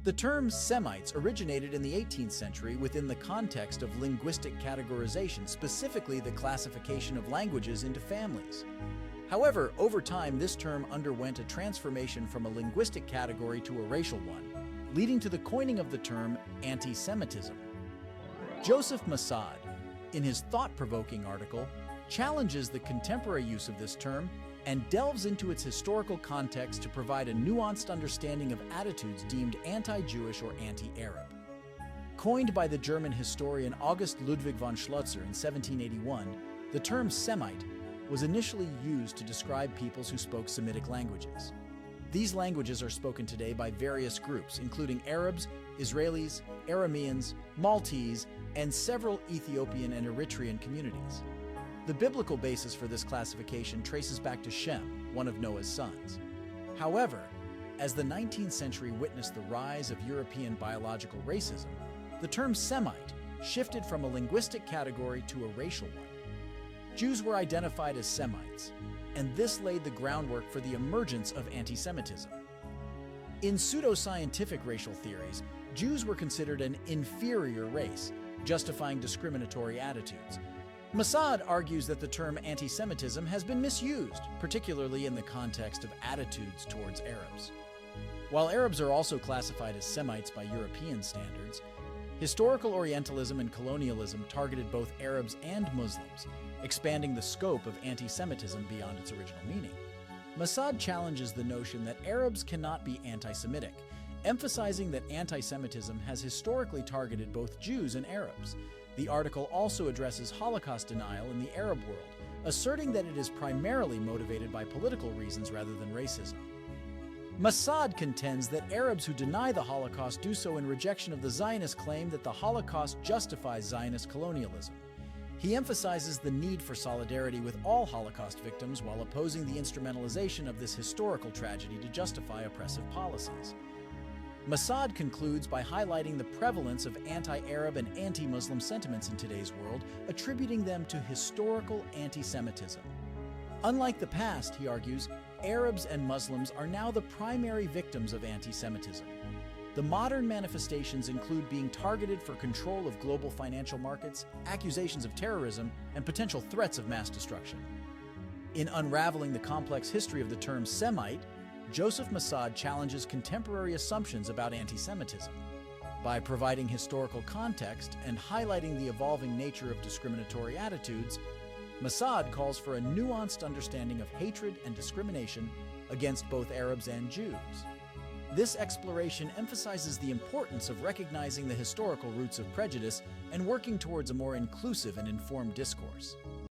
The term Semites originated in the 18th century within the context of linguistic categorization, specifically the classification of languages into families. However, over time, this term underwent a transformation from a linguistic category to a racial one, leading to the coining of the term anti-Semitism. Joseph Massad, in his thought-provoking article, challenges the contemporary use of this term and delves into its historical context to provide a nuanced understanding of attitudes deemed anti-Jewish or anti-Arab. Coined by the German historian August Ludwig von Schlözer in 1781, the term Semite was initially used to describe peoples who spoke Semitic languages. These languages are spoken today by various groups, including Arabs, Israelis, Arameans, Maltese, and several Ethiopian and Eritrean communities. The biblical basis for this classification traces back to Shem, one of Noah's sons. However, as the 19th century witnessed the rise of European biological racism, the term Semite shifted from a linguistic category to a racial one. Jews were identified as Semites, and this laid the groundwork for the emergence of anti-Semitism. In pseudoscientific racial theories, Jews were considered an inferior race, justifying discriminatory attitudes. Massad argues that the term anti-Semitism has been misused, particularly in the context of attitudes towards Arabs. While Arabs are also classified as Semites by European standards, historical Orientalism and colonialism targeted both Arabs and Muslims, expanding the scope of anti-Semitism beyond its original meaning. Massad challenges the notion that Arabs cannot be anti-Semitic, emphasizing that anti-Semitism has historically targeted both Jews and Arabs. The article also addresses Holocaust denial in the Arab world, asserting that it is primarily motivated by political reasons rather than racism. Massad contends that Arabs who deny the Holocaust do so in rejection of the Zionist claim that the Holocaust justifies Zionist colonialism. He emphasizes the need for solidarity with all Holocaust victims while opposing the instrumentalization of this historical tragedy to justify oppressive policies. Massad concludes by highlighting the prevalence of anti-Arab and anti-Muslim sentiments in today's world, attributing them to historical anti-Semitism. Unlike the past, he argues, Arabs and Muslims are now the primary victims of anti-Semitism. The modern manifestations include being targeted for control of global financial markets, accusations of terrorism, and potential threats of mass destruction. In unraveling the complex history of the term Semite, Joseph Massad challenges contemporary assumptions about anti-Semitism. By providing historical context and highlighting the evolving nature of discriminatory attitudes, Massad calls for a nuanced understanding of hatred and discrimination against both Arabs and Jews. This exploration emphasizes the importance of recognizing the historical roots of prejudice and working towards a more inclusive and informed discourse.